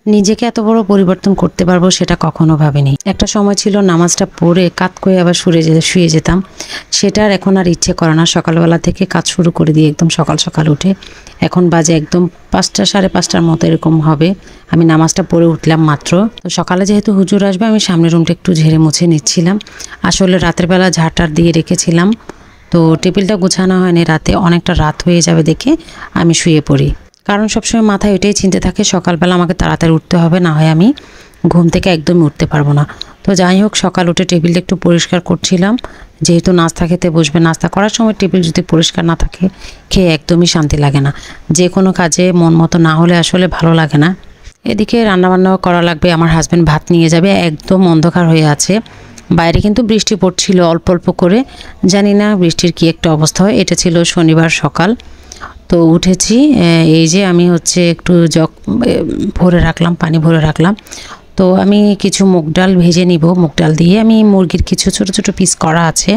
নিজেকে এত বড় পরিবর্তন করতে পারবো সেটা কখনো ভাবিনি। একটা সময় ছিল নামাজটা পড়ে কাত করে আবার শুয়ে যেতাম, সেটা আর এখন আর ইচ্ছে করে না। সকালবেলা থেকে কাজ শুরু করে দিই একদম সকাল সকাল উঠে। এখন বাজে একদম 5টা 5:30টার মতো এরকম হবে, আমি নামাজটা পড়ে উঠলাম মাত্র। তো সকালে যেহেতু হুজুর আসবে আমি সামনের রুমটা একটু ঝেড়ে মুছে নিচ্ছিলাম। আসলে রাতের বেলা ঝাড়টার দিয়ে রেখেছিলাম, তো টেবিলটা গোছানো হয়নি, রাতে অনেকটা রাত হয়ে যাবে দেখে আমি শুয়ে পড়ি। কারণ সবসময় মাথায় এটাই চিন্তা থাকে সকালবেলা আমাকে তাড়াতাড়ি উঠতে হবে, না হয় আমি ঘুম থেকে একদমই উঠতে পারবো না। তো যাই হোক, সকাল উঠে টেবিলটা একটু পরিষ্কার করছিলাম, যেহেতু নাস্তা খেতে বসবে। নাস্তা করার সময় টেবিল যদি পরিষ্কার না থাকে খেয়ে একদমই শান্তি লাগে না। যে কোনো কাজে মন মতো না হলে আসলে ভালো লাগে না। এদিকে রান্নাবান্নাও করা লাগবে, আমার হাজব্যান্ড ভাত নিয়ে যাবে। একদম অন্ধকার হয়ে আছে, বাইরে কিন্তু বৃষ্টি পড়ছিল অল্প অল্প করে। জানি না বৃষ্টির কি একটা অবস্থা হয়। এটা ছিল শনিবার সকাল। তো উঠেছি, এই যে আমি হচ্ছে একটু জগ ভরে রাখলাম, পানি ভরে রাখলাম। তো আমি কিছু মুগ ডাল ভেজে নিব। মুগ ডাল দিয়ে আমি মুরগির কিছু ছোট ছোট পিস করা আছে,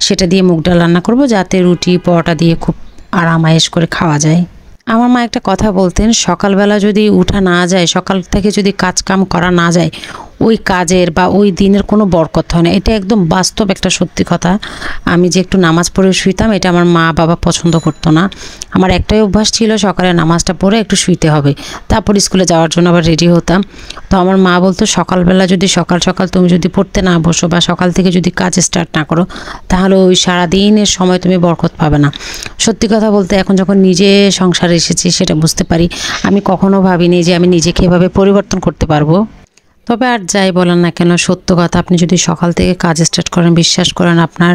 সেটা দিয়ে মুগ ডাল রান্না করব, যাতে রুটি পরোটা দিয়ে খুব আরামায়েশ করে খাওয়া যায়। আমার মা একটা কথা বলতেন, সকালবেলা যদি উঠা না যায়, সকাল থেকে যদি কাজ কাম করা না যায়, ওই কাজের বা ওই দিনের কোনো বরকত হয় না। এটা একদম বাস্তব একটা সত্যি কথা। আমি যে একটু নামাজ পড়ে শুইতাম, এটা আমার মা বাবা পছন্দ করতো না। আমার একটাই অভ্যাস ছিল, সকালে নামাজটা পড়ে একটু শুইতে হবে, তারপর স্কুলে যাওয়ার জন্য আবার রেডি হতাম। তো আমার মা বলতো, সকালবেলা যদি সকাল সকাল তুমি যদি পড়তে না বসো বা সকাল থেকে যদি কাজ স্টার্ট না করো, তাহলে ওই সারাদিনের সময় তুমি বরকত পাবে না। সত্যি কথা বলতে এখন যখন নিজে সংসারে এসেছি সেটা বুঝতে পারি। আমি কখনো ভাবিনি যে আমি নিজেকে এভাবে পরিবর্তন করতে পারবো। তবে আর যাই বলেন না কেন, সত্য কথা, আপনি যদি সকাল থেকে কাজ স্টার্ট করেন, বিশ্বাস করেন আপনার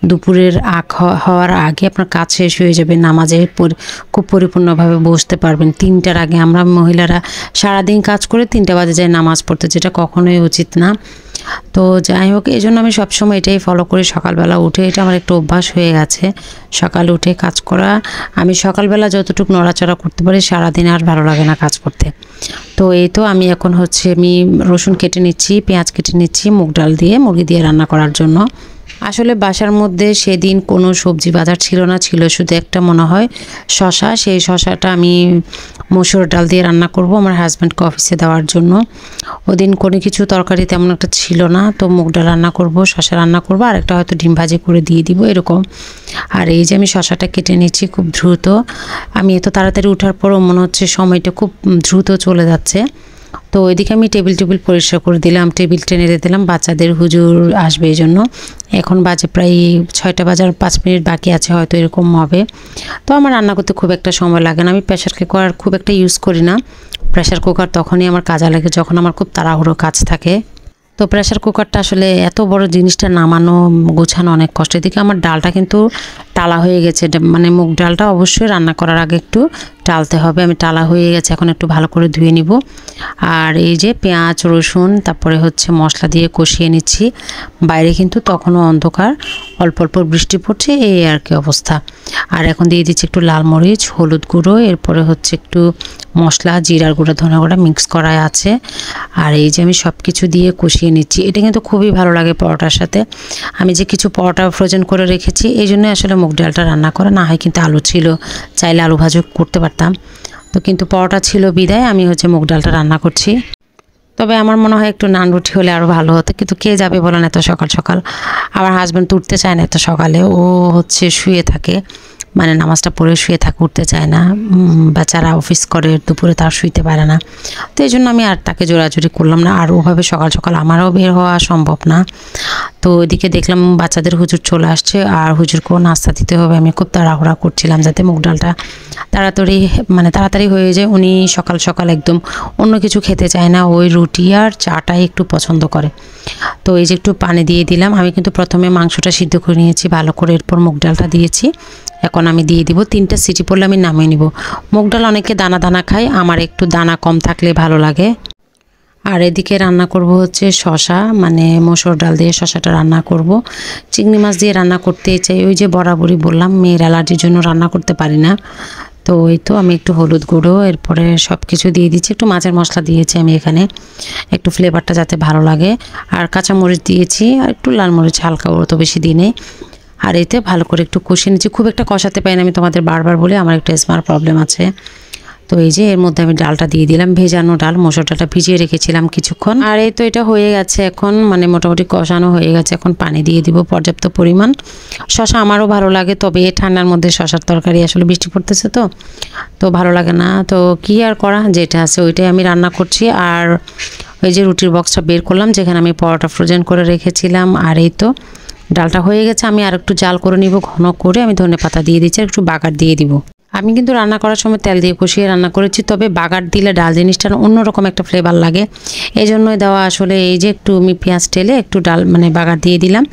দুপুরের হওয়ার আগে আপনার কাজ শেষ হয়ে যাবে। নামাজে খুব পরিপূর্ণভাবে বসতে পারবেন 3টার আগে। আমরা মহিলারা সারাদিন কাজ করে 3টা বাজে যাই নামাজ পড়তে, যেটা কখনোই উচিত না। তো যাই হোক, এই জন্য আমি সবসময় এটাই ফলো করি, সকালবেলা উঠে। এটা আমার একটু অভ্যাস হয়ে গেছে সকাল উঠে কাজ করা। আমি সকালবেলা যতটুকু নড়াচড়া করতে পারি, সারাদিন আর ভালো লাগে না কাজ করতে। তো এই তো আমি এখন হচ্ছে আমি রসুন কেটে নিচ্ছি, পেঁয়াজ কেটে নিচ্ছি মুগ ডাল দিয়ে, মুরগি দিয়ে রান্না করার জন্য। আসলে বাসার মধ্যে সেদিন কোনো সবজি বাজার ছিল না, ছিল শুধু একটা মনে হয় শশা। সেই শশাটা আমি মসুর ডাল দিয়ে রান্না করব আমার হাজব্যান্ডকে অফিসে দেওয়ার জন্য। ওদিন কোনো কিছু তরকারি তেমন একটা ছিল না, তো মুগ ডাল রান্না করব, শশা রান্না করব, আর একটা হয়তো ডিম ভাজি করে দিয়ে দিব এরকম। আর এই যে আমি শশাটা কেটে নিচ্ছি খুব দ্রুত। আমি এত তাড়াতাড়ি ওঠার পরও মনে হচ্ছে সময়টা খুব দ্রুত চলে যাচ্ছে। তো ওইদিকে আমি টেবিল পরিষ্কার করে দিলাম, টেবিল টেনে দিলাম, বাচ্চাদের হুজুর আসবে এই জন্য। এখন বাজে প্রায় 6টা বাজার 5 মিনিট বাকি আছে হয়তো, এরকম হবে। তো আমার রান্না করতে খুব একটা সময় লাগে না। আমি প্রেশার কুকার খুব একটা ইউজ করি না। প্রেশার কুকার তখনই আমার কাজে লাগে যখন আমার খুব তাড়াহুড়ো কাজ থাকে। তো প্রেশার কুকারটা আসলে এত বড় জিনিসটা নামানো গোছানো অনেক কষ্ট। এদিকে আমার ডালটা কিন্তু টালা হয়ে গেছে, মানে মুগ ডালটা অবশ্যই রান্না করার আগে একটু টালতে হবে। আমি টালা হয়ে গেছে, এখন একটু ভালো করে ধুয়ে নিব। আর এই যে পেঁয়াজ রসুন তারপরে হচ্ছে মশলা দিয়ে কষিয়ে নিচ্ছি। বাইরে কিন্তু তখনও অন্ধকার, অল্প অল্প বৃষ্টি পড়ছে, এই আর কি অবস্থা। আর এখন দিয়ে দিচ্ছি একটু লাল মরিচ, হলুদ গুঁড়ো, এরপরে হচ্ছে একটু মশলা, জিরার গুঁড়ো, ধনে গুঁড়ো মিক্স করাই আছে। আর এই যে আমি সব কিছু দিয়ে কষিয়ে নিচ্ছি। এটা কিন্তু খুবই ভালো লাগে পরোটার সাথে। আমি যে কিছু পরোটা ফ্রোজেন করে রেখেছি, এই জন্য আসলে মুগ ডালটা রান্না করা। না হয় কিন্তু আলু ছিল, চাইলে আলু ভাজা করতে পারতাম। তো কিন্তু পরোটা ছিল বিদায় আমি হচ্ছে মুগ ডালটা রান্না করছি। তবে আমার মনে হয় একটু নান রুটি হলে আরও ভালো হতো, কিন্তু কে যাবে বলেন এত সকাল সকাল। আমার হাজব্যান্ড উঠতে চায় না এত সকালে, ও হচ্ছে শুয়ে থাকে, মানে নামাজটা পড়ে শুয়ে থাকে, উঠতে চায় না। বাচ্চারা অফিস করে দুপুরে তার শুইতে পারে না। তো এই জন্য আমি আর তাকে জোরাজুরি করলাম না। আর ওভাবে সকাল সকাল আমারও বের হওয়া সম্ভব না। তো ওইদিকে দেখলাম বাচ্চাদের হুজুর চলে আসছে, আর হুজুরকেও নাস্তা দিতে হবে। আমি খুব তাড়াহুড়া করছিলাম যাতে মুগ ডালটা তাড়াতাড়ি হয়ে যায়। উনি সকাল সকাল একদম অন্য কিছু খেতে চায় না, ওই রুটি আর চাটাই একটু পছন্দ করে। তো এই যে একটু পানি দিয়ে দিলাম। আমি কিন্তু প্রথমে মাংসটা সিদ্ধ করে নিয়েছি ভালো করে, এরপর মুগ ডালটা দিয়েছি। এখন আমি দিয়ে দিব, 3টা সিটি পড়লে আমি নামিয়ে নিব। মুগ ডাল অনেকে দানা দানা খায়, আমার একটু দানা কম থাকলে ভালো লাগে। আর এদিকে রান্না করব হচ্ছে শশা, মানে মসুর ডাল দিয়ে শশাটা রান্না করব। চিংড়ি মাছ দিয়ে রান্না করতে চাই, ওই যে বরাবরই বললাম মেয়ের অ্যালার্জির জন্য রান্না করতে পারি না। তো ওই তো আমি একটু হলুদ গুঁড়ো, এরপরে সব কিছু দিয়ে দিচ্ছি, একটু মাছের মশলা দিয়েছি আমি এখানে, একটু ফ্লেভারটা যাতে ভালো লাগে। আর কাঁচামরিচ দিয়েছি, আর একটু লাল মরিচ হালকা, ওর তো বেশি দিই নেই। আর এতে ভালো করে একটু কষিয়ে নিচ্ছি। খুব একটা কষাতে পারি না, আমি তোমাদের বারবার বলি আমার একটু এজমার প্রবলেম আছে। তো এই যে এর মধ্যে আমি ডালটা দিয়ে দিলাম, ভেজানো ডাল, মসুর ডালটা ভিজিয়ে রেখেছিলাম কিছুক্ষণ। আর এই তো এটা হয়ে গেছে এখন, মানে মোটামুটি কষানো হয়ে গেছে। এখন পানি দিয়ে দিব পর্যাপ্ত পরিমাণ। শশা আমারও ভালো লাগে, তবে এই ঠান্ডার মধ্যে শশার তরকারি, আসলে বৃষ্টি পড়তেছে তো ভালো লাগে না। তো কি আর করা, যেটা আছে ওইটাই আমি রান্না করছি। আর ওই যে রুটির বক্সটা বের করলাম যেখানে আমি পরোটা ফ্রোজেন করে রেখেছিলাম। আর এই তো ডালটা হয়ে গেছে, আমি আর একটু জাল করে নিব, ঘন করে আমি ধনেপাতা দিয়ে দিচ্ছি, আর একটু বাগার দিয়ে দিব। আমি কিন্তু রান্না করার সময় তেল দিয়ে কষিয়ে রান্না করেছি, তবে বাগার দিলে ডাল জিনিসটার অন্যরকম একটা ফ্লেভার লাগে, এই জন্যই দেওয়া। আসলে এই যে একটু আমি পেঁয়াজ টেলে একটু ডাল মানে বাগার দিয়ে দিলাম,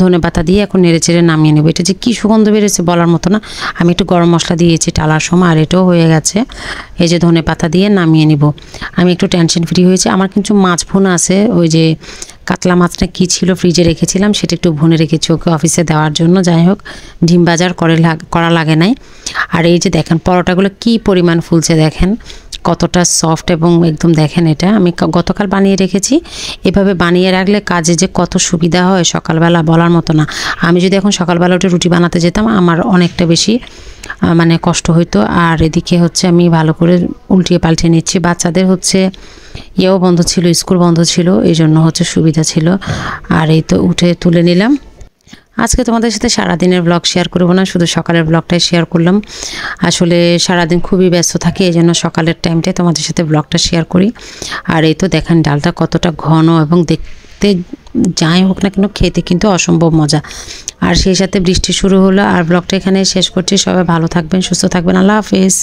ধনেপাতা দিয়ে এখন নেড়েচেড়ে নামিয়ে নেব। এটা যে কী সুগন্ধ বেরোচ্ছে বলার মতো না। আমি একটু গরম মশলা দিয়েছি টালার সময়, আর এটাও হয়ে গেছে। এই যে ধনেপাতা দিয়ে নামিয়ে নিব। আমি একটু টেনশন ফ্রি হয়েছি। আমার কিন্তু মাছ ভুনা আছে, ওই যে কাতলা মাছটা কী ছিল ফ্রিজে রেখেছিলাম, সেটা একটু ভুনে রেখেছি ওকে অফিসে দেওয়ার জন্য। যাই হোক, ডিম বাজার করা লাগে নাই। আর এই যে দেখেন পরোটাগুলো কি পরিমাণ ফুলছে, দেখেন কতটা সফট এবং একদম, দেখেন এটা আমি গতকাল বানিয়ে রেখেছি। এভাবে বানিয়ে রাখলে কাজে যে কত সুবিধা হয় সকালবেলা বলার মতো না। আমি যদি এখন সকালবেলা উঠে রুটি বানাতে যেতাম, আমার অনেকটা বেশি মানে কষ্ট হইতো। আর এদিকে হচ্ছে আমি ভালো করে উল্টিয়ে পাল্টে নিচ্ছি। বাচ্চাদের হচ্ছে ইয়েও বন্ধ ছিল, স্কুল বন্ধ ছিল, এই জন্য হচ্ছে সুবিধা ছিল। আর এই তো উঠে তুলে নিলাম। আজকে তোমাদের সাথে সারাদিনের ব্লগ শেয়ার করব না, শুধু সকালের ব্লগটাই শেয়ার করলাম। আসলে সারাদিন খুবই ব্যস্ত থাকি, এই জন্য সকালের টাইমটায় তোমাদের সাথে ব্লগটা শেয়ার করি। আর এই তো দেখেন ডালটা কতটা ঘন, এবং দেখতে যাই হোক না কেন খেতে কিন্তু অসম্ভব মজা। আর সেই সাথে বৃষ্টি শুরু হলো। আর ব্লগটা এখানে শেষ করছি। সবাই ভালো থাকবেন, সুস্থ থাকবেন। আল্লাহ হাফেজ।